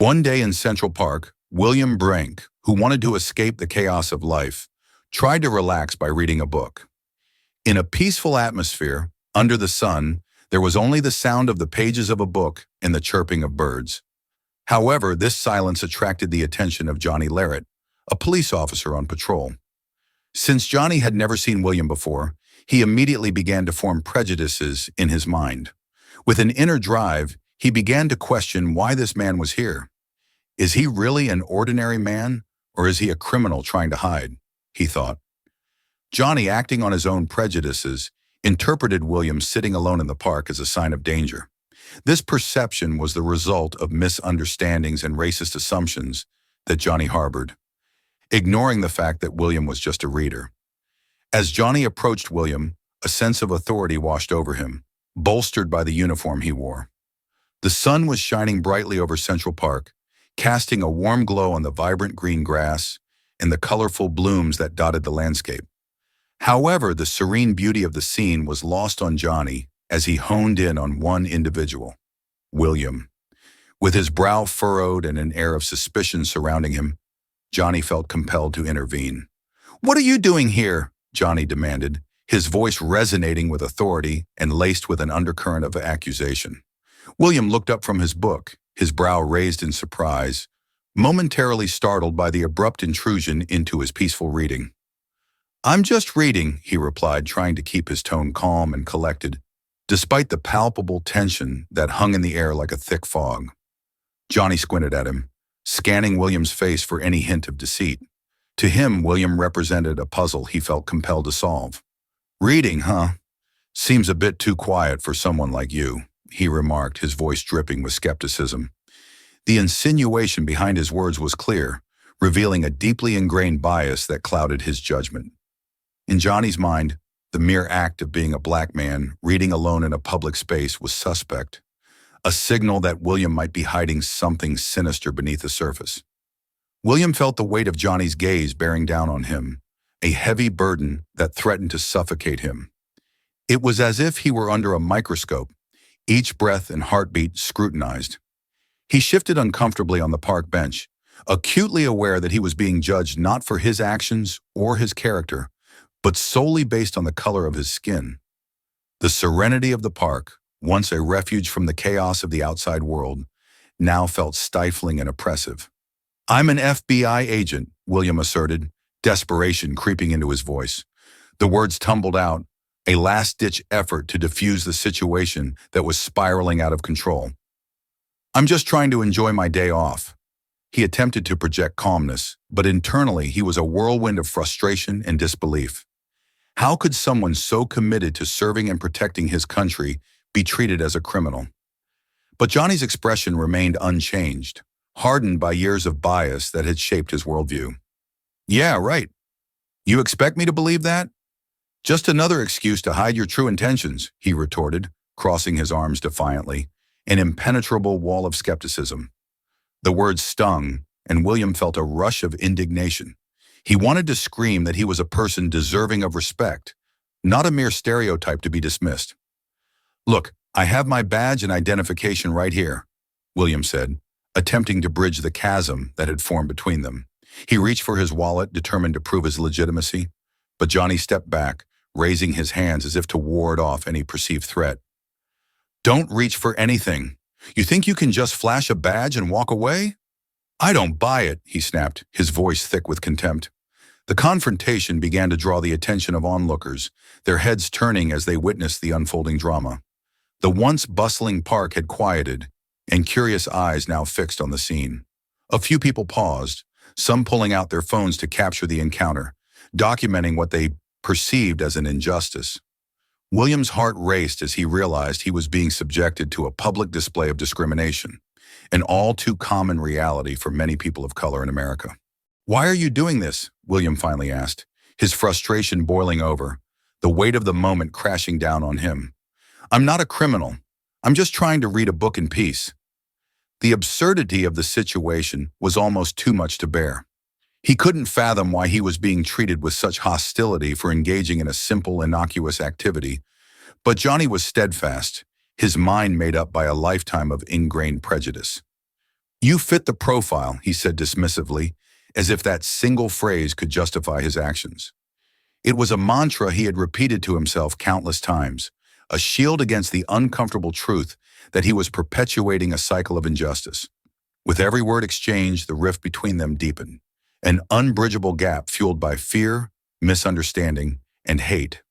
One day in Central Park, William Brink, who wanted to escape the chaos of life, tried to relax by reading a book. In a peaceful atmosphere, under the sun, there was only the sound of the pages of a book and the chirping of birds. However, this silence attracted the attention of Johnny Larrett, a police officer on patrol. Since Johnny had never seen William before, he immediately began to form prejudices in his mind. With an inner drive, he began to question why this man was here. Is he really an ordinary man, or is he a criminal trying to hide? He thought. Johnny, acting on his own prejudices, interpreted William sitting alone in the park as a sign of danger. This perception was the result of misunderstandings and racist assumptions that Johnny harbored, ignoring the fact that William was just a reader. As Johnny approached William, a sense of authority washed over him, bolstered by the uniform he wore. The sun was shining brightly over Central Park, casting a warm glow on the vibrant green grass and the colorful blooms that dotted the landscape. However, the serene beauty of the scene was lost on Johnny as he honed in on one individual, William. With his brow furrowed and an air of suspicion surrounding him, Johnny felt compelled to intervene. "What are you doing here?" Johnny demanded, his voice resonating with authority and laced with an undercurrent of accusation. William looked up from his book, his brow raised in surprise, momentarily startled by the abrupt intrusion into his peaceful reading. "I'm just reading," he replied, trying to keep his tone calm and collected, despite the palpable tension that hung in the air like a thick fog. Johnny squinted at him, scanning William's face for any hint of deceit. To him, William represented a puzzle he felt compelled to solve. "Reading, huh? Seems a bit too quiet for someone like you," he remarked, his voice dripping with skepticism. The insinuation behind his words was clear, revealing a deeply ingrained bias that clouded his judgment. In Johnny's mind, the mere act of being a black man reading alone in a public space was suspect, a signal that William might be hiding something sinister beneath the surface. William felt the weight of Johnny's gaze bearing down on him, a heavy burden that threatened to suffocate him. It was as if he were under a microscope, each breath and heartbeat scrutinized. He shifted uncomfortably on the park bench, acutely aware that he was being judged not for his actions or his character, but solely based on the color of his skin. The serenity of the park, once a refuge from the chaos of the outside world, now felt stifling and oppressive. "I'm an FBI agent," William asserted, desperation creeping into his voice. The words tumbled out, a last-ditch effort to defuse the situation that was spiraling out of control. "I'm just trying to enjoy my day off." He attempted to project calmness, but internally he was a whirlwind of frustration and disbelief. How could someone so committed to serving and protecting his country be treated as a criminal? But Johnny's expression remained unchanged, hardened by years of bias that had shaped his worldview. "Yeah, right. You expect me to believe that? Just another excuse to hide your true intentions," he retorted, crossing his arms defiantly, an impenetrable wall of skepticism. The words stung, and William felt a rush of indignation. He wanted to scream that he was a person deserving of respect, not a mere stereotype to be dismissed. "Look, I have my badge and identification right here," William said, attempting to bridge the chasm that had formed between them. He reached for his wallet, determined to prove his legitimacy, but Johnny stepped back, raising his hands as if to ward off any perceived threat. "Don't reach for anything. You think you can just flash a badge and walk away?" "I don't buy it," he snapped, his voice thick with contempt. The confrontation began to draw the attention of onlookers, their heads turning as they witnessed the unfolding drama. The once bustling park had quieted, and curious eyes now fixed on the scene. A few people paused, some pulling out their phones to capture the encounter, documenting what they perceived as an injustice. William's heart raced as he realized he was being subjected to a public display of discrimination, an all too common reality for many people of color in America. "Why are you doing this?" William finally asked, his frustration boiling over, the weight of the moment crashing down on him. "I'm not a criminal. I'm just trying to read a book in peace." The absurdity of the situation was almost too much to bear. He couldn't fathom why he was being treated with such hostility for engaging in a simple, innocuous activity, but Johnny was steadfast, his mind made up by a lifetime of ingrained prejudice. You fit the profile, he said dismissively, as if that single phrase could justify his actions. It was a mantra he had repeated to himself countless times, a shield against the uncomfortable truth that he was perpetuating a cycle of injustice. With every word exchanged, the rift between them deepened, an unbridgeable gap fueled by fear, misunderstanding, and hate.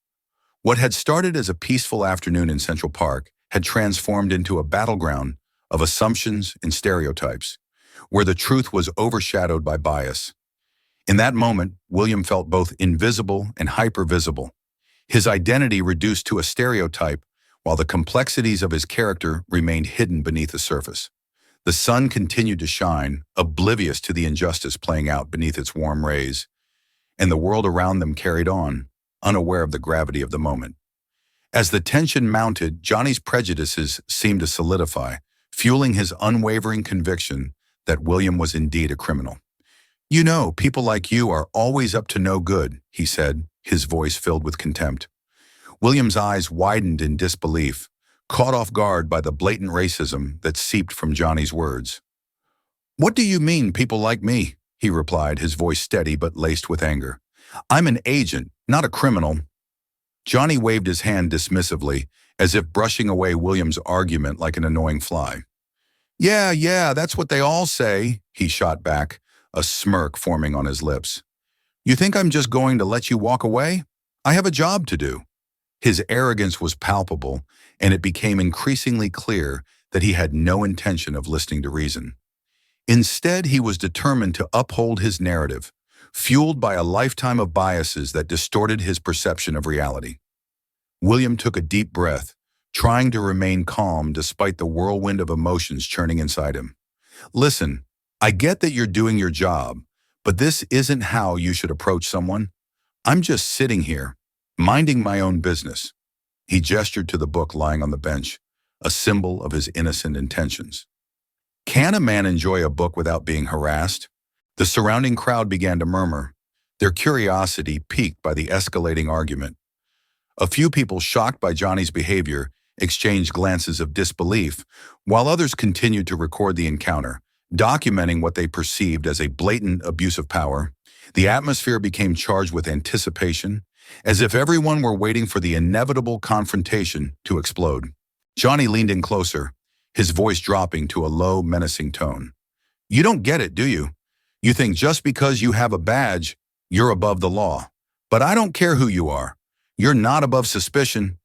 What had started as a peaceful afternoon in Central Park had transformed into a battleground of assumptions and stereotypes, where the truth was overshadowed by bias. In that moment, William felt both invisible and hypervisible, his identity reduced to a stereotype while the complexities of his character remained hidden beneath the surface. The sun continued to shine, oblivious to the injustice playing out beneath its warm rays, and the world around them carried on, unaware of the gravity of the moment. As the tension mounted, Johnny's prejudices seemed to solidify, fueling his unwavering conviction that William was indeed a criminal. "You know, people like you are always up to no good," he said, his voice filled with contempt. William's eyes widened in disbelief, caught off guard by the blatant racism that seeped from Johnny's words. "What do you mean, people like me?" he replied, his voice steady but laced with anger. "I'm an agent, not a criminal." Johnny waved his hand dismissively, as if brushing away William's argument like an annoying fly. Yeah, that's what they all say," he shot back, a smirk forming on his lips. "You think I'm just going to let you walk away? I have a job to do." His arrogance was palpable, and it became increasingly clear that he had no intention of listening to reason. Instead, he was determined to uphold his narrative, fueled by a lifetime of biases that distorted his perception of reality. William took a deep breath, trying to remain calm despite the whirlwind of emotions churning inside him. "Listen, I get that you're doing your job, but this isn't how you should approach someone. I'm just sitting here, minding my own business." He gestured to the book lying on the bench, a symbol of his innocent intentions. Can a man enjoy a book without being harassed? The surrounding crowd began to murmur, their curiosity piqued by the escalating argument. A few people, shocked by Johnny's behavior, exchanged glances of disbelief, while others continued to record the encounter, documenting what they perceived as a blatant abuse of power. The atmosphere became charged with anticipation, as if everyone were waiting for the inevitable confrontation to explode. Johnny leaned in closer, his voice dropping to a low, menacing tone. "You don't get it, do you? You think just because you have a badge, you're above the law. But I don't care who you are. You're not above suspicion."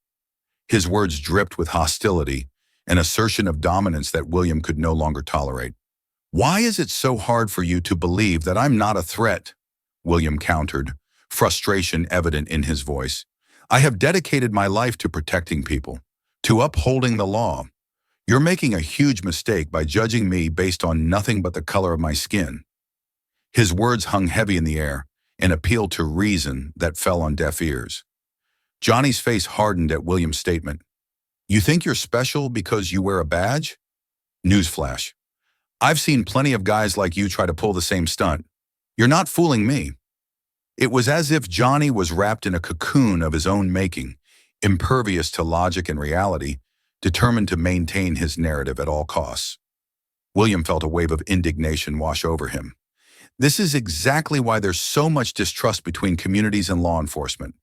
His words dripped with hostility, an assertion of dominance that William could no longer tolerate. "Why is it so hard for you to believe that I'm not a threat?" William countered, frustration evident in his voice. "I have dedicated my life to protecting people, to upholding the law. You're making a huge mistake by judging me based on nothing but the color of my skin." His words hung heavy in the air, an appeal to reason that fell on deaf ears. Johnny's face hardened at William's statement. "You think you're special because you wear a badge?" Newsflash. "I've seen plenty of guys like you try to pull the same stunt. You're not fooling me." It was as if Johnny was wrapped in a cocoon of his own making, impervious to logic and reality, determined to maintain his narrative at all costs. William felt a wave of indignation wash over him. This is exactly why there's so much distrust between communities and law enforcement.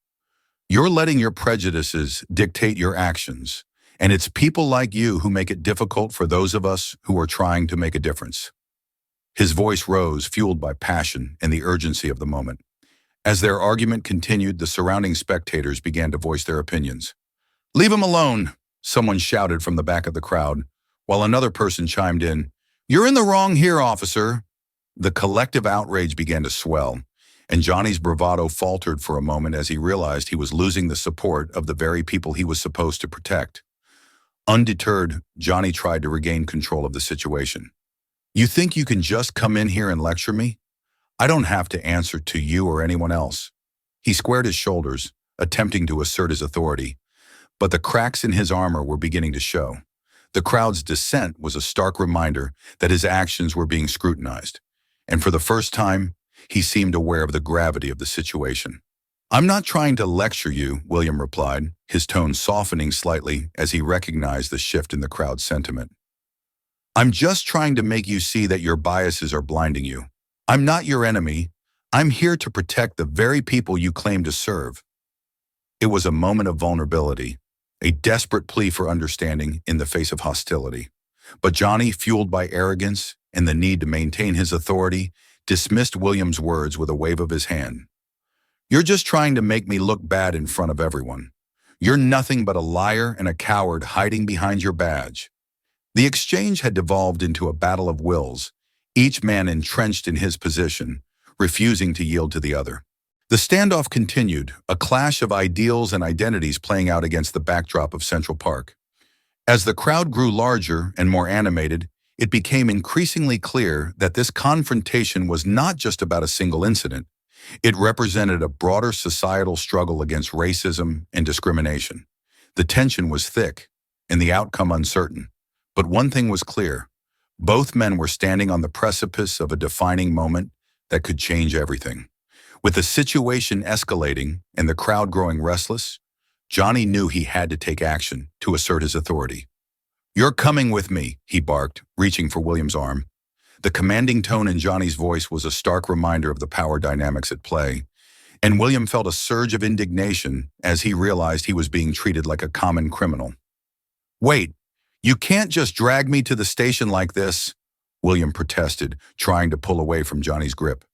You're letting your prejudices dictate your actions, and it's people like you who make it difficult for those of us who are trying to make a difference. His voice rose, fueled by passion and the urgency of the moment. As their argument continued, the surrounding spectators began to voice their opinions. "Leave him alone," someone shouted from the back of the crowd, while another person chimed in, "You're in the wrong here, officer." The collective outrage began to swell, and Johnny's bravado faltered for a moment as he realized he was losing the support of the very people he was supposed to protect. Undeterred, Johnny tried to regain control of the situation. "You think you can just come in here and lecture me? I don't have to answer to you or anyone else." He squared his shoulders, attempting to assert his authority, but the cracks in his armor were beginning to show. The crowd's dissent was a stark reminder that his actions were being scrutinized, and for the first time, he seemed aware of the gravity of the situation. "I'm not trying to lecture you," William replied, his tone softening slightly as he recognized the shift in the crowd's sentiment. I'm just trying to make you see that your biases are blinding you. I'm not your enemy. I'm here to protect the very people you claim to serve. It was a moment of vulnerability, a desperate plea for understanding in the face of hostility. But Johnny, fueled by arrogance and the need to maintain his authority, dismissed William's words with a wave of his hand. You're just trying to make me look bad in front of everyone. You're nothing but a liar and a coward hiding behind your badge. The exchange had devolved into a battle of wills, each man entrenched in his position, refusing to yield to the other. The standoff continued, a clash of ideals and identities playing out against the backdrop of Central Park. As the crowd grew larger and more animated, it became increasingly clear that this confrontation was not just about a single incident. It represented a broader societal struggle against racism and discrimination. The tension was thick, and the outcome uncertain. But one thing was clear. Both men were standing on the precipice of a defining moment that could change everything. With the situation escalating and the crowd growing restless, Johnny knew he had to take action to assert his authority. "You're coming with me," he barked, reaching for William's arm. The commanding tone in Johnny's voice was a stark reminder of the power dynamics at play, and William felt a surge of indignation as he realized he was being treated like a common criminal. "Wait, you can't just drag me to the station like this," William protested, trying to pull away from Johnny's grip.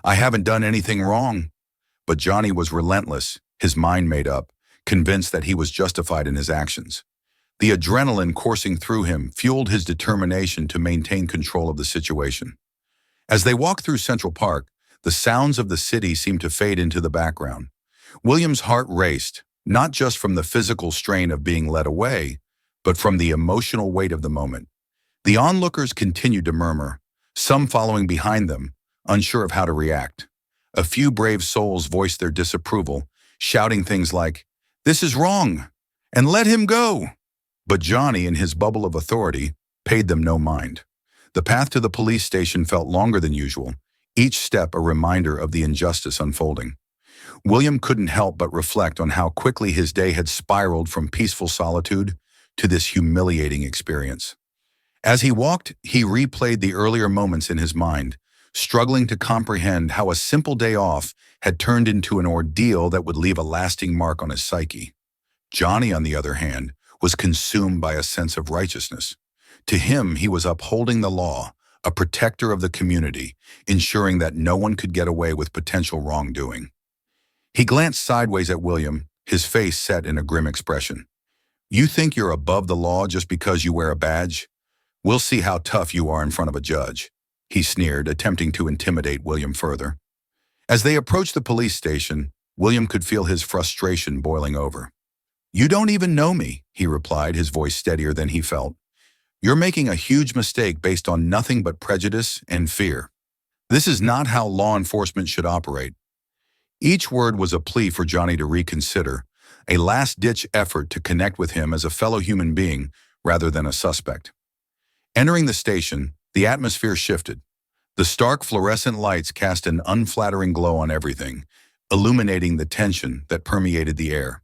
"I haven't done anything wrong." But Johnny was relentless, his mind made up, convinced that he was justified in his actions. The adrenaline coursing through him fueled his determination to maintain control of the situation. As they walked through Central Park, the sounds of the city seemed to fade into the background. William's heart raced, not just from the physical strain of being led away, but from the emotional weight of the moment. The onlookers continued to murmur, some following behind them, unsure of how to react. A few brave souls voiced their disapproval, shouting things like, "This is wrong," and "Let him go." But Johnny, in his bubble of authority, paid them no mind. The path to the police station felt longer than usual, each step a reminder of the injustice unfolding. William couldn't help but reflect on how quickly his day had spiraled from peaceful solitude to this humiliating experience. As he walked, he replayed the earlier moments in his mind, struggling to comprehend how a simple day off had turned into an ordeal that would leave a lasting mark on his psyche. Johnny, on the other hand, was consumed by a sense of righteousness. To him, he was upholding the law, a protector of the community, ensuring that no one could get away with potential wrongdoing. He glanced sideways at William, his face set in a grim expression. "You think you're above the law just because you wear a badge? We'll see how tough you are in front of a judge," he sneered, attempting to intimidate William further. As they approached the police station, William could feel his frustration boiling over. "You don't even know me," he replied, his voice steadier than he felt. "You're making a huge mistake based on nothing but prejudice and fear. This is not how law enforcement should operate." Each word was a plea for Johnny to reconsider, a last-ditch effort to connect with him as a fellow human being rather than a suspect. Entering the station, the atmosphere shifted. The stark fluorescent lights cast an unflattering glow on everything, illuminating the tension that permeated the air.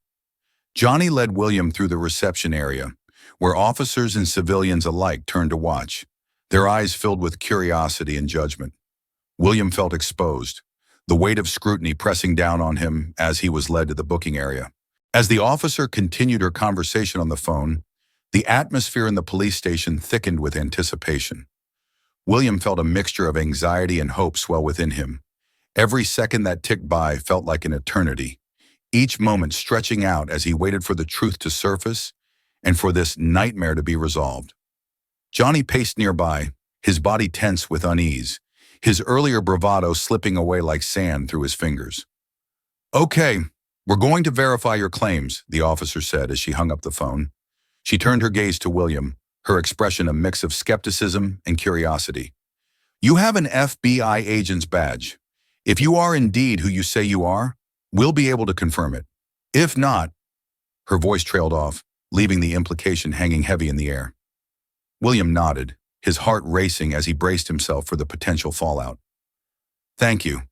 Johnny led William through the reception area, where officers and civilians alike turned to watch, their eyes filled with curiosity and judgment. William felt exposed, the weight of scrutiny pressing down on him as he was led to the booking area. As the officer continued her conversation on the phone, the atmosphere in the police station thickened with anticipation. William felt a mixture of anxiety and hope swell within him. Every second that ticked by felt like an eternity, each moment stretching out as he waited for the truth to surface and for this nightmare to be resolved. Johnny paced nearby, his body tense with unease, his earlier bravado slipping away like sand through his fingers. "Okay, we're going to verify your claims," the officer said as she hung up the phone. She turned her gaze to William, her expression a mix of skepticism and curiosity. "You have an FBI agent's badge. If you are indeed who you say you are, we'll be able to confirm it. If not," her voice trailed off, leaving the implication hanging heavy in the air. William nodded, his heart racing as he braced himself for the potential fallout. "Thank you.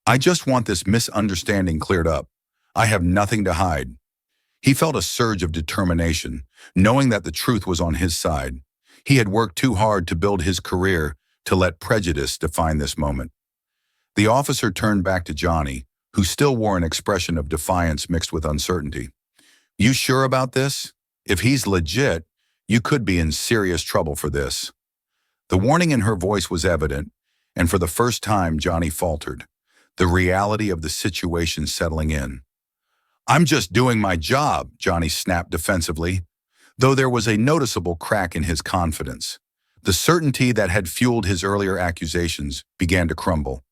I just want this misunderstanding cleared up. I have nothing to hide." He felt a surge of determination, knowing that the truth was on his side. He had worked too hard to build his career to let prejudice define this moment. The officer turned back to Johnny, who still wore an expression of defiance mixed with uncertainty. "You sure about this? If he's legit, you could be in serious trouble for this." The warning in her voice was evident, and for the first time Johnny faltered, the reality of the situation settling in. "I'm just doing my job," Johnny snapped defensively, though there was a noticeable crack in his confidence. The certainty that had fueled his earlier accusations began to crumble,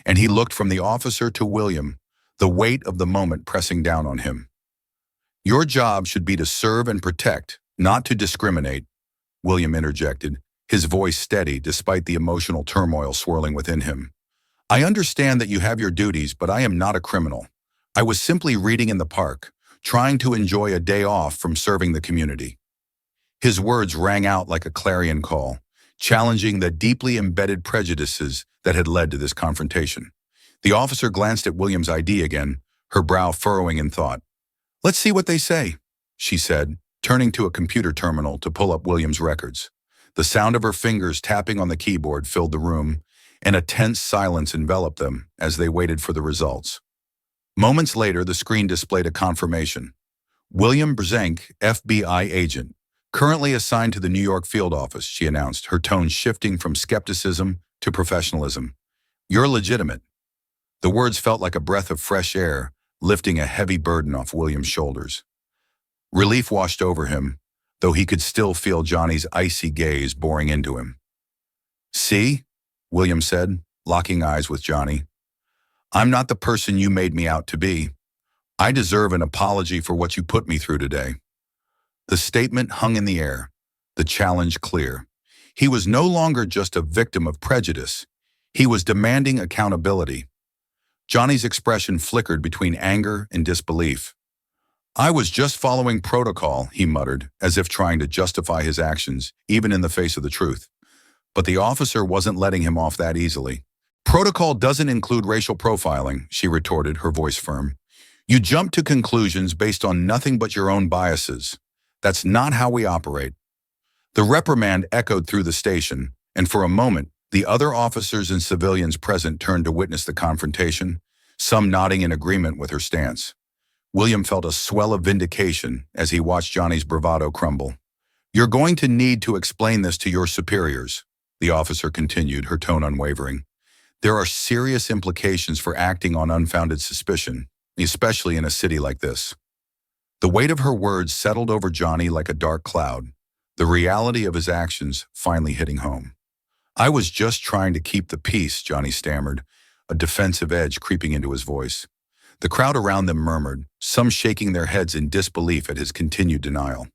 and he looked from the officer to William, the weight of the moment pressing down on him. "Your job should be to serve and protect, not to discriminate," William interjected, his voice steady despite the emotional turmoil swirling within him. "I understand that you have your duties, but I am not a criminal. I was simply reading in the park, trying to enjoy a day off from serving the community." His words rang out like a clarion call, challenging the deeply embedded prejudices that had led to this confrontation. The officer glanced at William's ID again, her brow furrowing in thought. "Let's see what they say," she said, turning to a computer terminal to pull up William's records. The sound of her fingers tapping on the keyboard filled the room, and a tense silence enveloped them as they waited for the results. Moments later, the screen displayed a confirmation. "William Brzenk, FBI agent, currently assigned to the New York field office," she announced, her tone shifting from skepticism to professionalism. "You're legitimate." The words felt like a breath of fresh air, lifting a heavy burden off William's shoulders. Relief washed over him, though he could still feel Johnny's icy gaze boring into him. "See?" William said, locking eyes with Johnny. "I'm not the person you made me out to be. I deserve an apology for what you put me through today." The statement hung in the air, the challenge clear. He was no longer just a victim of prejudice. He was demanding accountability. Johnny's expression flickered between anger and disbelief. "I was just following protocol," he muttered, as if trying to justify his actions, even in the face of the truth. But the officer wasn't letting him off that easily. "Protocol doesn't include racial profiling," she retorted, her voice firm. "You jump to conclusions based on nothing but your own biases. That's not how we operate." The reprimand echoed through the station, and for a moment, the other officers and civilians present turned to witness the confrontation, some nodding in agreement with her stance. William felt a swell of vindication as he watched Johnny's bravado crumble. "You're going to need to explain this to your superiors," the officer continued, her tone unwavering. "There are serious implications for acting on unfounded suspicion, especially in a city like this." The weight of her words settled over Johnny like a dark cloud, the reality of his actions finally hitting home. "I was just trying to keep the peace," Johnny stammered, a defensive edge creeping into his voice. The crowd around them murmured, some shaking their heads in disbelief at his continued denial.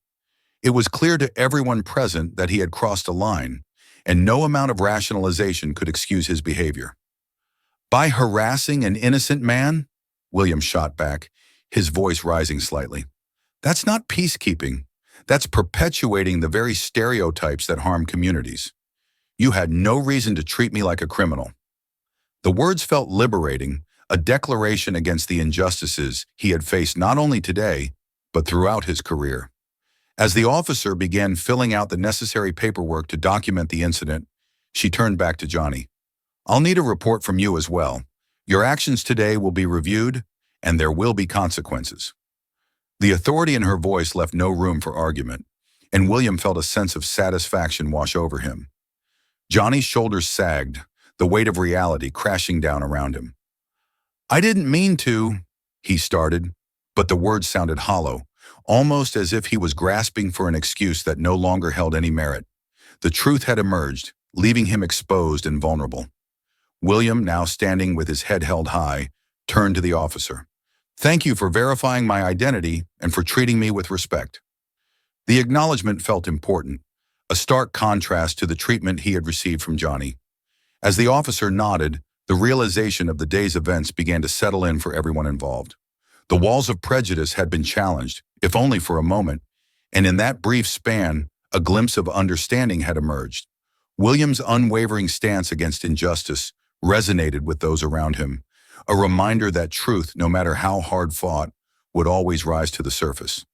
It was clear to everyone present that he had crossed a line, and no amount of rationalization could excuse his behavior. "By harassing an innocent man?" William shot back, his voice rising slightly. "That's not peacekeeping. That's perpetuating the very stereotypes that harm communities. You had no reason to treat me like a criminal." The words felt liberating, a declaration against the injustices he had faced not only today, but throughout his career. As the officer began filling out the necessary paperwork to document the incident, she turned back to Johnny. "I'll need a report from you as well. Your actions today will be reviewed, and there will be consequences." The authority in her voice left no room for argument, and William felt a sense of satisfaction wash over him. Johnny's shoulders sagged, the weight of reality crashing down around him. "I didn't mean to," he started, but the words sounded hollow, almost as if he was grasping for an excuse that no longer held any merit. The truth had emerged, leaving him exposed and vulnerable. William, now standing with his head held high, turned to the officer. "Thank you for verifying my identity and for treating me with respect." The acknowledgement felt important, a stark contrast to the treatment he had received from Johnny. As the officer nodded, the realization of the day's events began to settle in for everyone involved. The walls of prejudice had been challenged, if only for a moment, and in that brief span, a glimpse of understanding had emerged. William's unwavering stance against injustice resonated with those around him, a reminder that truth, no matter how hard fought, would always rise to the surface.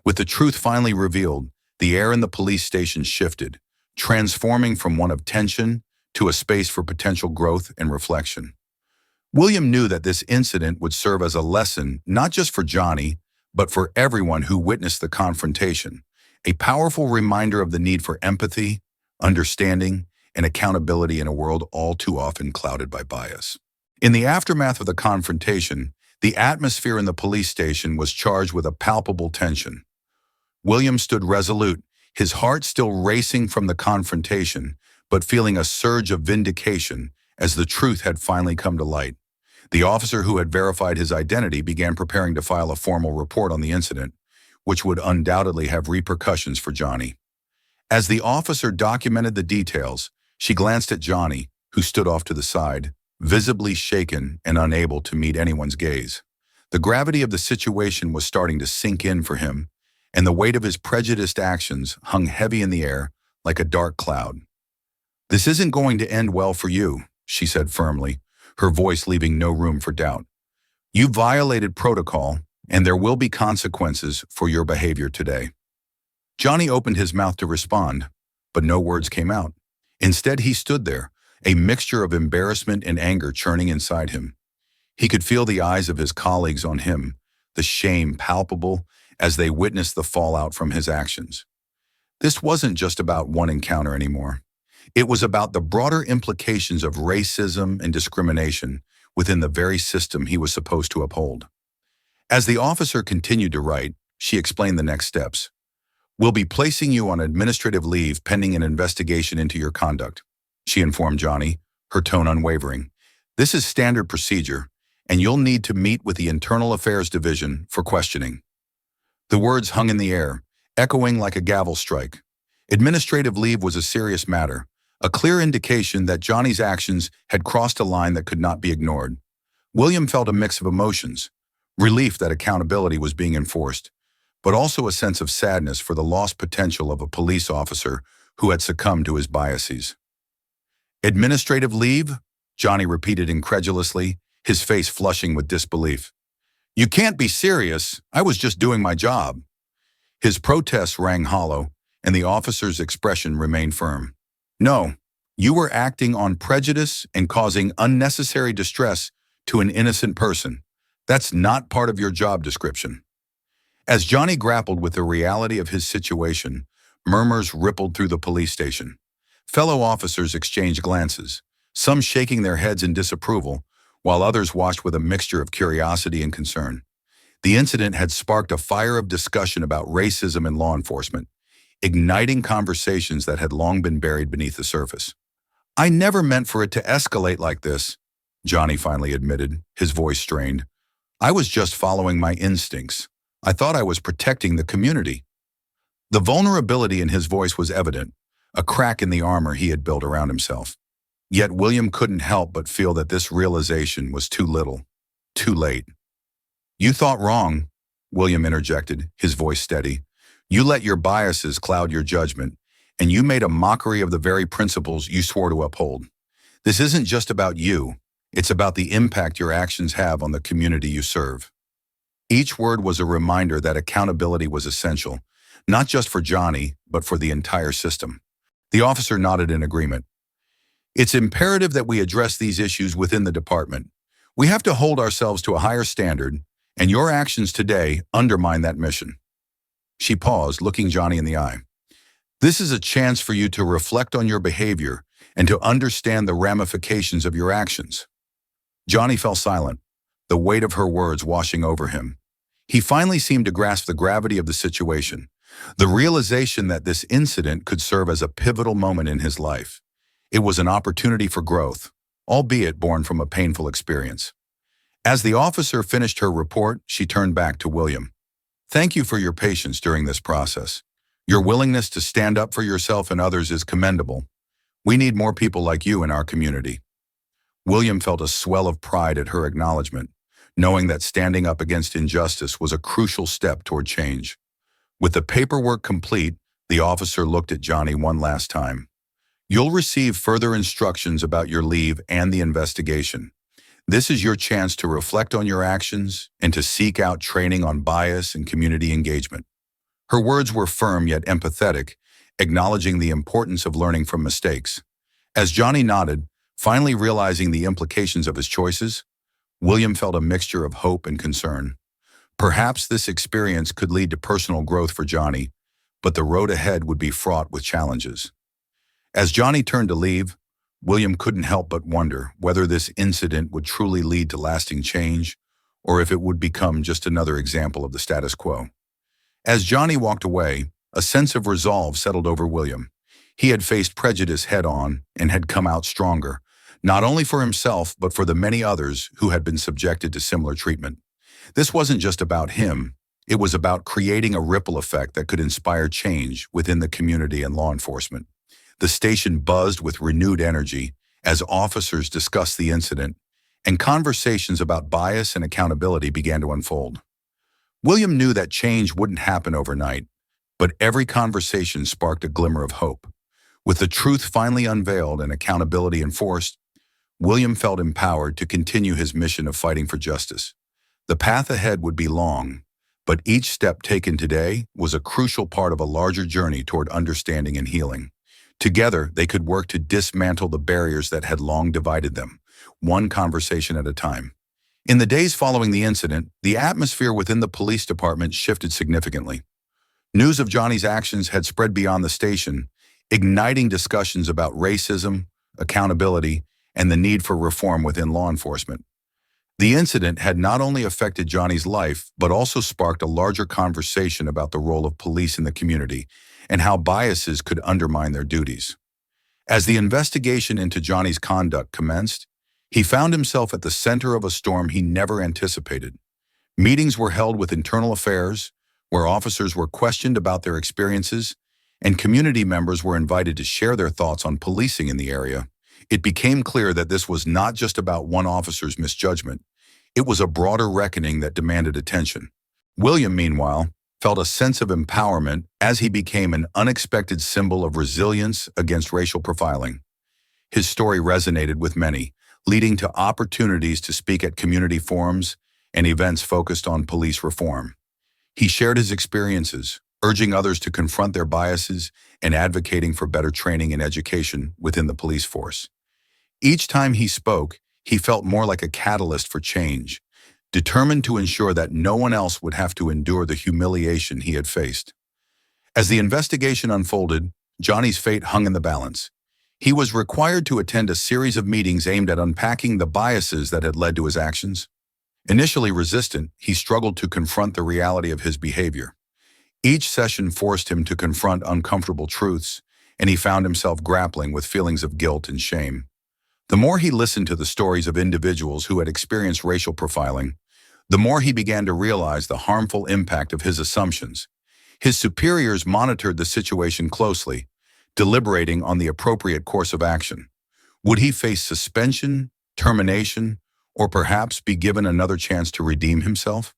With the truth finally revealed, the air in the police station shifted, transforming from one of tension to a space for potential growth and reflection. William knew that this incident would serve as a lesson not just for Johnny, but for everyone who witnessed the confrontation, a powerful reminder of the need for empathy, understanding, and accountability in a world all too often clouded by bias. In the aftermath of the confrontation, the atmosphere in the police station was charged with a palpable tension. William stood resolute, his heart still racing from the confrontation, but feeling a surge of vindication as the truth had finally come to light. The officer who had verified his identity began preparing to file a formal report on the incident, which would undoubtedly have repercussions for Johnny. As the officer documented the details, she glanced at Johnny, who stood off to the side, visibly shaken and unable to meet anyone's gaze. The gravity of the situation was starting to sink in for him, and the weight of his prejudiced actions hung heavy in the air like a dark cloud. "This isn't going to end well for you," she said firmly, her voice leaving no room for doubt. "You violated protocol, and there will be consequences for your behavior today." Johnny opened his mouth to respond, but no words came out. Instead, he stood there, a mixture of embarrassment and anger churning inside him. He could feel the eyes of his colleagues on him, the shame palpable as they witnessed the fallout from his actions. This wasn't just about one encounter anymore. It was about the broader implications of racism and discrimination within the very system he was supposed to uphold. As the officer continued to write, she explained the next steps. "We'll be placing you on administrative leave pending an investigation into your conduct," she informed Johnny, her tone unwavering. "This is standard procedure, and you'll need to meet with the Internal Affairs Division for questioning." The words hung in the air, echoing like a gavel strike. Administrative leave was a serious matter, a clear indication that Johnny's actions had crossed a line that could not be ignored. William felt a mix of emotions, relief that accountability was being enforced, but also a sense of sadness for the lost potential of a police officer who had succumbed to his biases. "Administrative leave?" Johnny repeated incredulously, his face flushing with disbelief. "You can't be serious. I was just doing my job." His protests rang hollow, and the officer's expression remained firm. "No, you were acting on prejudice and causing unnecessary distress to an innocent person. That's not part of your job description." As Johnny grappled with the reality of his situation, murmurs rippled through the police station. Fellow officers exchanged glances, some shaking their heads in disapproval, while others watched with a mixture of curiosity and concern. The incident had sparked a fire of discussion about racism in law enforcement, igniting conversations that had long been buried beneath the surface. "I never meant for it to escalate like this," Johnny finally admitted, his voice strained. "I was just following my instincts. I thought I was protecting the community." The vulnerability in his voice was evident, a crack in the armor he had built around himself. Yet William couldn't help but feel that this realization was too little, too late. "You thought wrong," William interjected, his voice steady. "You let your biases cloud your judgment, and you made a mockery of the very principles you swore to uphold. This isn't just about you. It's about the impact your actions have on the community you serve." Each word was a reminder that accountability was essential, not just for Johnny, but for the entire system. The officer nodded in agreement. "It's imperative that we address these issues within the department. We have to hold ourselves to a higher standard, and your actions today undermine that mission." She paused, looking Johnny in the eye. "This is a chance for you to reflect on your behavior and to understand the ramifications of your actions." Johnny fell silent, the weight of her words washing over him. He finally seemed to grasp the gravity of the situation, the realization that this incident could serve as a pivotal moment in his life. It was an opportunity for growth, albeit born from a painful experience. As the officer finished her report, she turned back to William. "Thank you for your patience during this process. Your willingness to stand up for yourself and others is commendable. We need more people like you in our community." William felt a swell of pride at her acknowledgement, knowing that standing up against injustice was a crucial step toward change. With the paperwork complete, the officer looked at Johnny one last time. "You'll receive further instructions about your leave and the investigation. This is your chance to reflect on your actions and to seek out training on bias and community engagement." Her words were firm yet empathetic, acknowledging the importance of learning from mistakes. As Johnny nodded, finally realizing the implications of his choices, William felt a mixture of hope and concern. Perhaps this experience could lead to personal growth for Johnny, but the road ahead would be fraught with challenges. As Johnny turned to leave, William couldn't help but wonder whether this incident would truly lead to lasting change, or if it would become just another example of the status quo. As Johnny walked away, a sense of resolve settled over William. He had faced prejudice head-on and had come out stronger, not only for himself but for the many others who had been subjected to similar treatment. This wasn't just about him. It was about creating a ripple effect that could inspire change within the community and law enforcement. The station buzzed with renewed energy as officers discussed the incident, and conversations about bias and accountability began to unfold. William knew that change wouldn't happen overnight, but every conversation sparked a glimmer of hope. With the truth finally unveiled and accountability enforced, William felt empowered to continue his mission of fighting for justice. The path ahead would be long, but each step taken today was a crucial part of a larger journey toward understanding and healing. Together, they could work to dismantle the barriers that had long divided them, one conversation at a time. In the days following the incident, the atmosphere within the police department shifted significantly. News of Johnny's actions had spread beyond the station, igniting discussions about racism, accountability, and the need for reform within law enforcement. The incident had not only affected Johnny's life, but also sparked a larger conversation about the role of police in the community and how biases could undermine their duties. As the investigation into Johnny's conduct commenced, he found himself at the center of a storm he never anticipated. Meetings were held with internal affairs, where officers were questioned about their experiences, and community members were invited to share their thoughts on policing in the area. It became clear that this was not just about one officer's misjudgment. It was a broader reckoning that demanded attention. William, meanwhile, felt a sense of empowerment as he became an unexpected symbol of resilience against racial profiling. His story resonated with many, leading to opportunities to speak at community forums and events focused on police reform. He shared his experiences, urging others to confront their biases and advocating for better training and education within the police force. Each time he spoke, he felt more like a catalyst for change, determined to ensure that no one else would have to endure the humiliation he had faced. As the investigation unfolded, Johnny's fate hung in the balance. He was required to attend a series of meetings aimed at unpacking the biases that had led to his actions. Initially resistant, he struggled to confront the reality of his behavior. Each session forced him to confront uncomfortable truths, and he found himself grappling with feelings of guilt and shame. The more he listened to the stories of individuals who had experienced racial profiling, the more he began to realize the harmful impact of his assumptions. His superiors monitored the situation closely, deliberating on the appropriate course of action. Would he face suspension, termination, or perhaps be given another chance to redeem himself?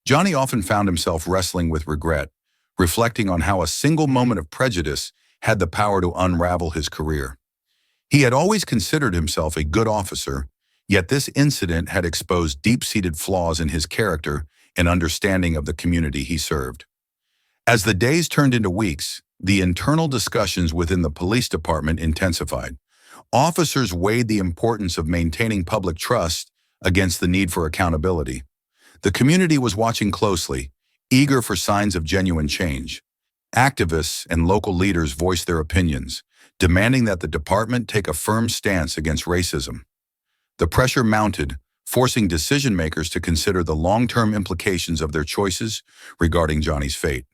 Johnny often found himself wrestling with regret, reflecting on how a single moment of prejudice had the power to unravel his career. He had always considered himself a good officer, yet this incident had exposed deep-seated flaws in his character and understanding of the community he served. As the days turned into weeks, the internal discussions within the police department intensified. Officers weighed the importance of maintaining public trust against the need for accountability. The community was watching closely, eager for signs of genuine change. Activists and local leaders voiced their opinions, demanding that the department take a firm stance against racism. The pressure mounted, forcing decision-makers to consider the long-term implications of their choices regarding Johnny's fate.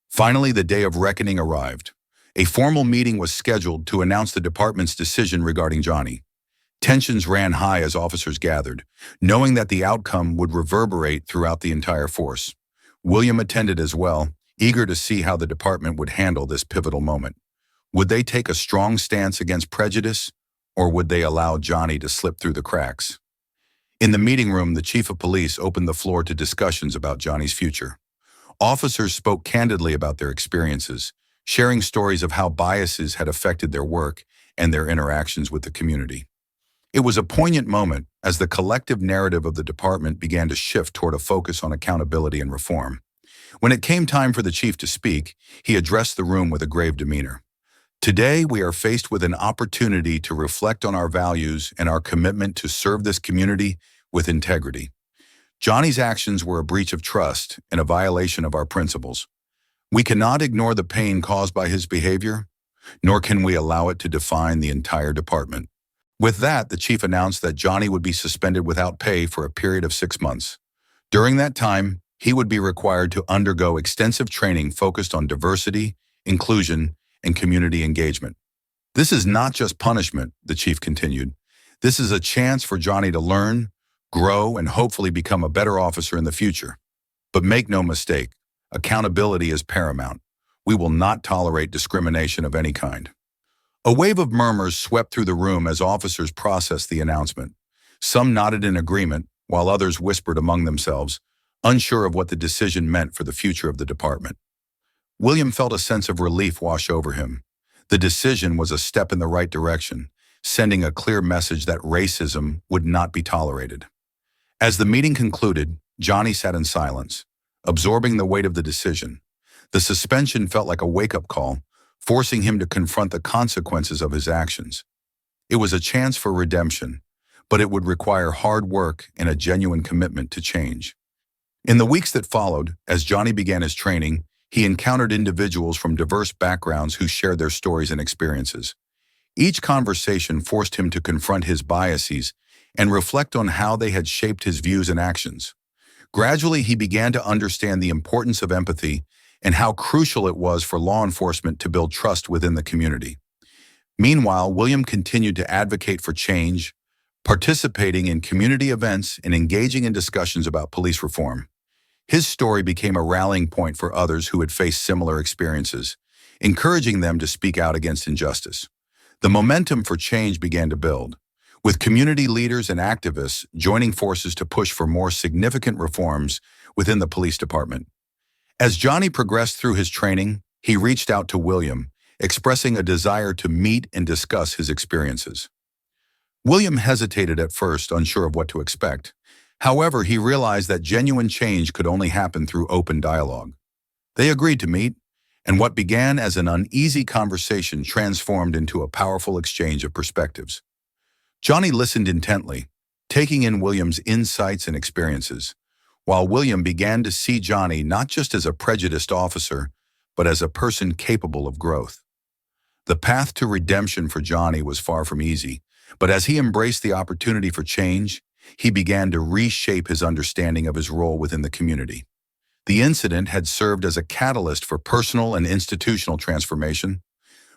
Finally, the day of reckoning arrived. A formal meeting was scheduled to announce the department's decision regarding Johnny. Tensions ran high as officers gathered, knowing that the outcome would reverberate throughout the entire force. William attended as well, eager to see how the department would handle this pivotal moment. Would they take a strong stance against prejudice, or would they allow Johnny to slip through the cracks? In the meeting room, the chief of police opened the floor to discussions about Johnny's future. Officers spoke candidly about their experiences, sharing stories of how biases had affected their work and their interactions with the community. It was a poignant moment as the collective narrative of the department began to shift toward a focus on accountability and reform. When it came time for the chief to speak, he addressed the room with a grave demeanor. Today, we are faced with an opportunity to reflect on our values and our commitment to serve this community with integrity. Johnny's actions were a breach of trust and a violation of our principles. We cannot ignore the pain caused by his behavior, nor can we allow it to define the entire department. With that, the chief announced that Johnny would be suspended without pay for a period of 6 months. During that time, he would be required to undergo extensive training focused on diversity, inclusion, and community engagement. This is not just punishment, the chief continued. This is a chance for Johnny to learn, grow, and hopefully become a better officer in the future. But make no mistake, accountability is paramount. We will not tolerate discrimination of any kind. A wave of murmurs swept through the room as officers processed the announcement. Some nodded in agreement, while others whispered among themselves, unsure of what the decision meant for the future of the department. William felt a sense of relief wash over him. The decision was a step in the right direction, sending a clear message that racism would not be tolerated. As the meeting concluded, Johnny sat in silence, absorbing the weight of the decision. The suspension felt like a wake-up call, forcing him to confront the consequences of his actions. It was a chance for redemption, but it would require hard work and a genuine commitment to change. In the weeks that followed, as Johnny began his training, he encountered individuals from diverse backgrounds who shared their stories and experiences. Each conversation forced him to confront his biases and reflect on how they had shaped his views and actions. Gradually, he began to understand the importance of empathy and how crucial it was for law enforcement to build trust within the community. Meanwhile, William continued to advocate for change, participating in community events and engaging in discussions about police reform. His story became a rallying point for others who had faced similar experiences, encouraging them to speak out against injustice. The momentum for change began to build, with community leaders and activists joining forces to push for more significant reforms within the police department. As Johnny progressed through his training, he reached out to William, expressing a desire to meet and discuss his experiences. William hesitated at first, unsure of what to expect. However, he realized that genuine change could only happen through open dialogue. They agreed to meet, and what began as an uneasy conversation transformed into a powerful exchange of perspectives. Johnny listened intently, taking in William's insights and experiences, while William began to see Johnny not just as a prejudiced officer, but as a person capable of growth. The path to redemption for Johnny was far from easy, but as he embraced the opportunity for change, he began to reshape his understanding of his role within the community. The incident had served as a catalyst for personal and institutional transformation,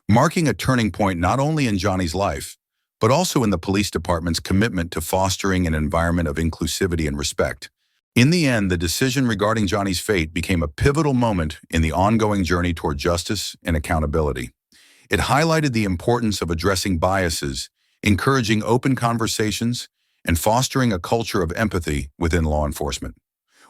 marking a turning point not only in Johnny's life, but also in the police department's commitment to fostering an environment of inclusivity and respect. In the end, the decision regarding Johnny's fate became a pivotal moment in the ongoing journey toward justice and accountability. It highlighted the importance of addressing biases, encouraging open conversations, and fostering a culture of empathy within law enforcement.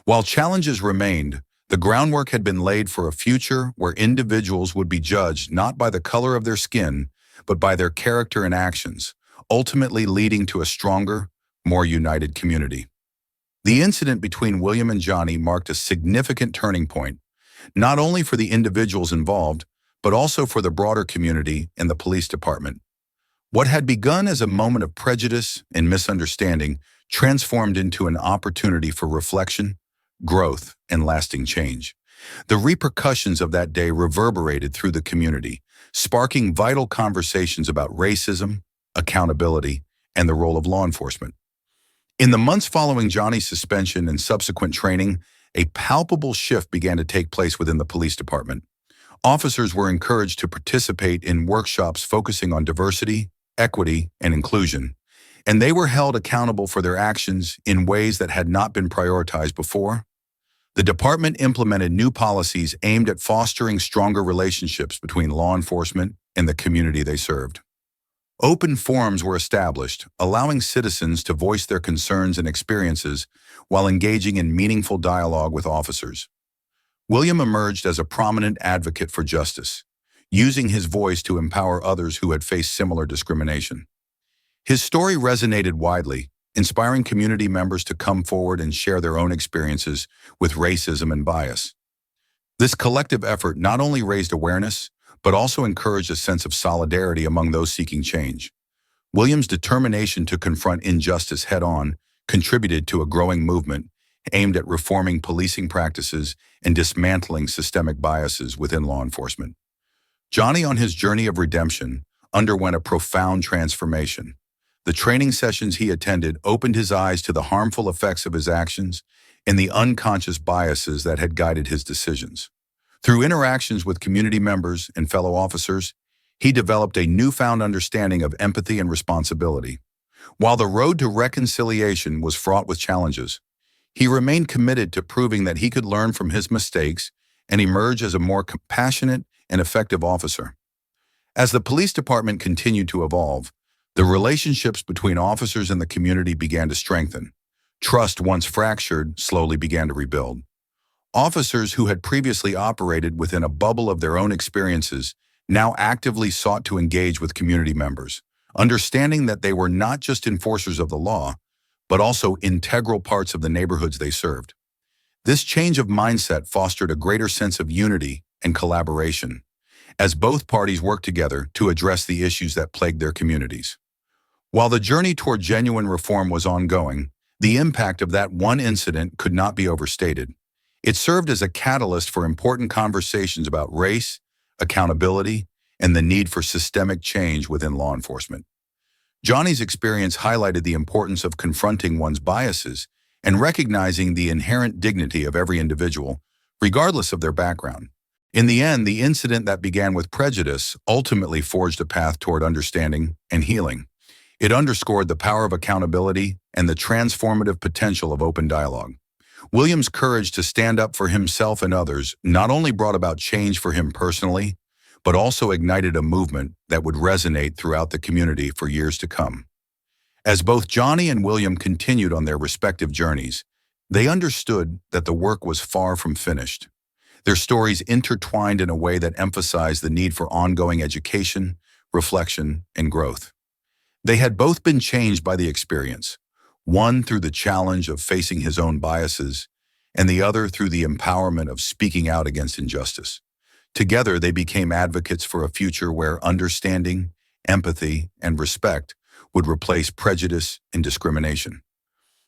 While challenges remained, the groundwork had been laid for a future where individuals would be judged not by the color of their skin, but by their character and actions, ultimately leading to a stronger, more united community. The incident between William and Johnny marked a significant turning point, not only for the individuals involved, but also for the broader community and the police department. What had begun as a moment of prejudice and misunderstanding transformed into an opportunity for reflection, growth, and lasting change. The repercussions of that day reverberated through the community, sparking vital conversations about racism, accountability, and the role of law enforcement. In the months following Johnny's suspension and subsequent training, a palpable shift began to take place within the police department. Officers were encouraged to participate in workshops focusing on diversity, equity, and inclusion, and they were held accountable for their actions in ways that had not been prioritized before. The department implemented new policies aimed at fostering stronger relationships between law enforcement and the community they served. Open forums were established, allowing citizens to voice their concerns and experiences while engaging in meaningful dialogue with officers. William emerged as a prominent advocate for justice, using his voice to empower others who had faced similar discrimination. His story resonated widely, inspiring community members to come forward and share their own experiences with racism and bias. This collective effort not only raised awareness, but also encouraged a sense of solidarity among those seeking change. William's determination to confront injustice head-on contributed to a growing movement aimed at reforming policing practices and dismantling systemic biases within law enforcement. Johnny, on his journey of redemption, underwent a profound transformation. The training sessions he attended opened his eyes to the harmful effects of his actions and the unconscious biases that had guided his decisions. Through interactions with community members and fellow officers, he developed a newfound understanding of empathy and responsibility. While the road to reconciliation was fraught with challenges, he remained committed to proving that he could learn from his mistakes and emerge as a more compassionate and effective officer. As the police department continued to evolve, the relationships between officers and the community began to strengthen. Trust, once fractured, slowly began to rebuild. Officers who had previously operated within a bubble of their own experiences now actively sought to engage with community members, understanding that they were not just enforcers of the law, but also integral parts of the neighborhoods they served. This change of mindset fostered a greater sense of unity and collaboration, as both parties worked together to address the issues that plagued their communities. While the journey toward genuine reform was ongoing, the impact of that one incident could not be overstated. It served as a catalyst for important conversations about race, accountability, and the need for systemic change within law enforcement. Johnny's experience highlighted the importance of confronting one's biases and recognizing the inherent dignity of every individual, regardless of their background. In the end, the incident that began with prejudice ultimately forged a path toward understanding and healing. It underscored the power of accountability and the transformative potential of open dialogue. William's courage to stand up for himself and others not only brought about change for him personally, but also ignited a movement that would resonate throughout the community for years to come. As both Johnny and William continued on their respective journeys, they understood that the work was far from finished. Their stories intertwined in a way that emphasized the need for ongoing education, reflection, and growth. They had both been changed by the experience, one through the challenge of facing his own biases, and the other through the empowerment of speaking out against injustice. Together, they became advocates for a future where understanding, empathy, and respect would replace prejudice and discrimination.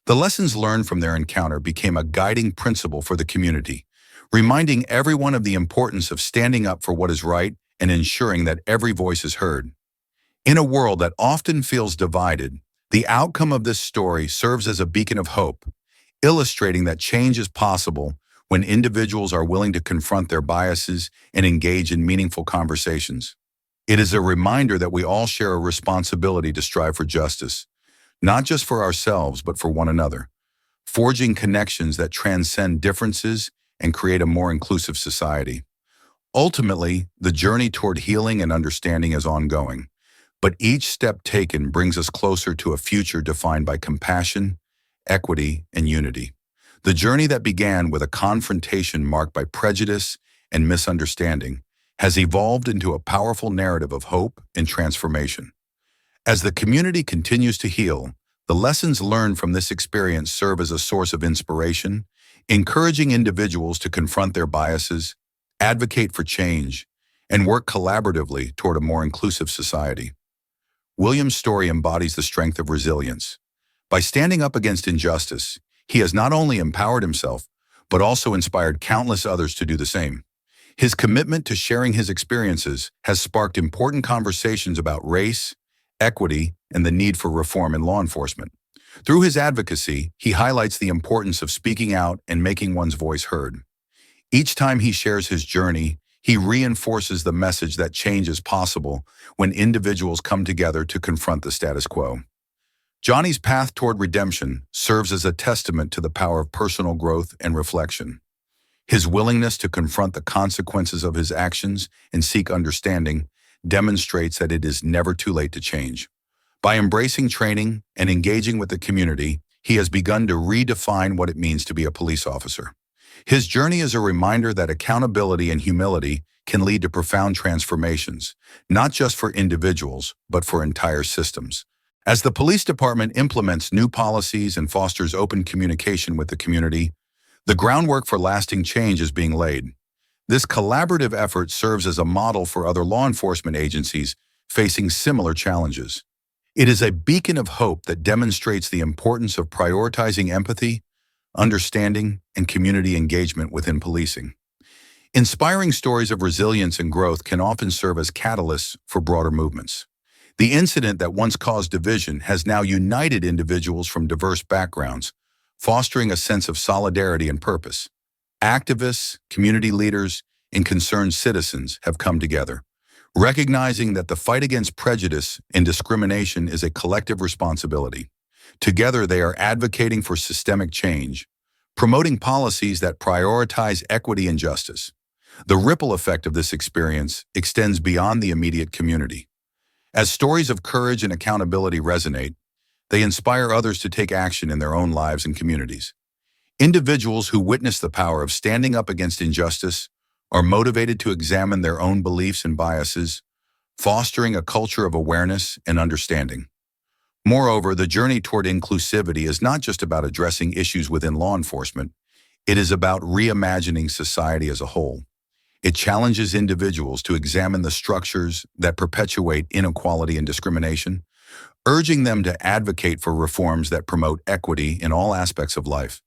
The lessons learned from their encounter became a guiding principle for the community, reminding everyone of the importance of standing up for what is right and ensuring that every voice is heard. In a world that often feels divided, the outcome of this story serves as a beacon of hope, illustrating that change is possible when individuals are willing to confront their biases and engage in meaningful conversations. It is a reminder that we all share a responsibility to strive for justice, not just for ourselves, but for one another, forging connections that transcend differences and create a more inclusive society. Ultimately, the journey toward healing and understanding is ongoing, but each step taken brings us closer to a future defined by compassion, equity, and unity. The journey that began with a confrontation marked by prejudice and misunderstanding has evolved into a powerful narrative of hope and transformation. As the community continues to heal, the lessons learned from this experience serve as a source of inspiration, encouraging individuals to confront their biases, advocate for change, and work collaboratively toward a more inclusive society. William's story embodies the strength of resilience. By standing up against injustice, he has not only empowered himself, but also inspired countless others to do the same. His commitment to sharing his experiences has sparked important conversations about race, equity, and the need for reform in law enforcement. Through his advocacy, he highlights the importance of speaking out and making one's voice heard. Each time he shares his journey, he reinforces the message that change is possible when individuals come together to confront the status quo. Johnny's path toward redemption serves as a testament to the power of personal growth and reflection. His willingness to confront the consequences of his actions and seek understanding demonstrates that it is never too late to change. By embracing training and engaging with the community, he has begun to redefine what it means to be a police officer. His journey is a reminder that accountability and humility can lead to profound transformations, not just for individuals, but for entire systems. As the police department implements new policies and fosters open communication with the community, the groundwork for lasting change is being laid. This collaborative effort serves as a model for other law enforcement agencies facing similar challenges. It is a beacon of hope that demonstrates the importance of prioritizing empathy, understanding, and community engagement within policing. Inspiring stories of resilience and growth can often serve as catalysts for broader movements. The incident that once caused division has now united individuals from diverse backgrounds, fostering a sense of solidarity and purpose. Activists, community leaders, and concerned citizens have come together, recognizing that the fight against prejudice and discrimination is a collective responsibility. Together, they are advocating for systemic change, promoting policies that prioritize equity and justice. The ripple effect of this experience extends beyond the immediate community. As stories of courage and accountability resonate, they inspire others to take action in their own lives and communities. Individuals who witness the power of standing up against injustice are motivated to examine their own beliefs and biases, fostering a culture of awareness and understanding. Moreover, the journey toward inclusivity is not just about addressing issues within law enforcement, it is about reimagining society as a whole. It challenges individuals to examine the structures that perpetuate inequality and discrimination, urging them to advocate for reforms that promote equity in all aspects of life.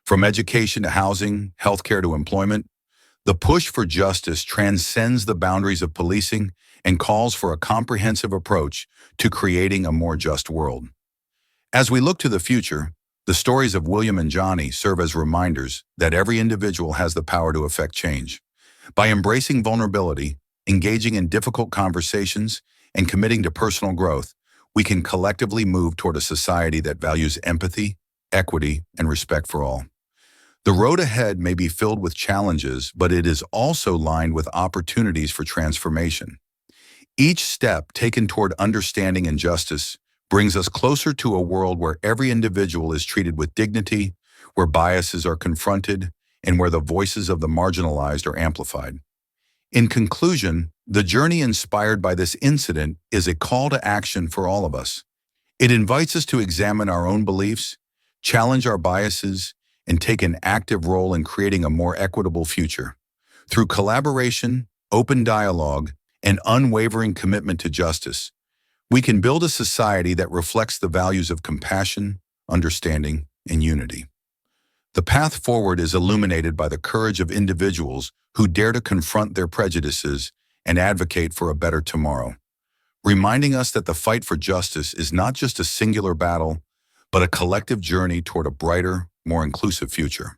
From education to housing, healthcare to employment, the push for justice transcends the boundaries of policing and calls for a comprehensive approach to creating a more just world. As we look to the future, the stories of William and Johnny serve as reminders that every individual has the power to affect change. By embracing vulnerability, engaging in difficult conversations, and committing to personal growth, we can collectively move toward a society that values empathy, equity, and respect for all. The road ahead may be filled with challenges, but it is also lined with opportunities for transformation. Each step taken toward understanding and justice brings us closer to a world where every individual is treated with dignity, where biases are confronted, and where the voices of the marginalized are amplified. In conclusion, the journey inspired by this incident is a call to action for all of us. It invites us to examine our own beliefs, challenge our biases, and take an active role in creating a more equitable future. Through collaboration, open dialogue, and unwavering commitment to justice, we can build a society that reflects the values of compassion, understanding, and unity. The path forward is illuminated by the courage of individuals who dare to confront their prejudices and advocate for a better tomorrow, reminding us that the fight for justice is not just a singular battle, but a collective journey toward a brighter, more inclusive future.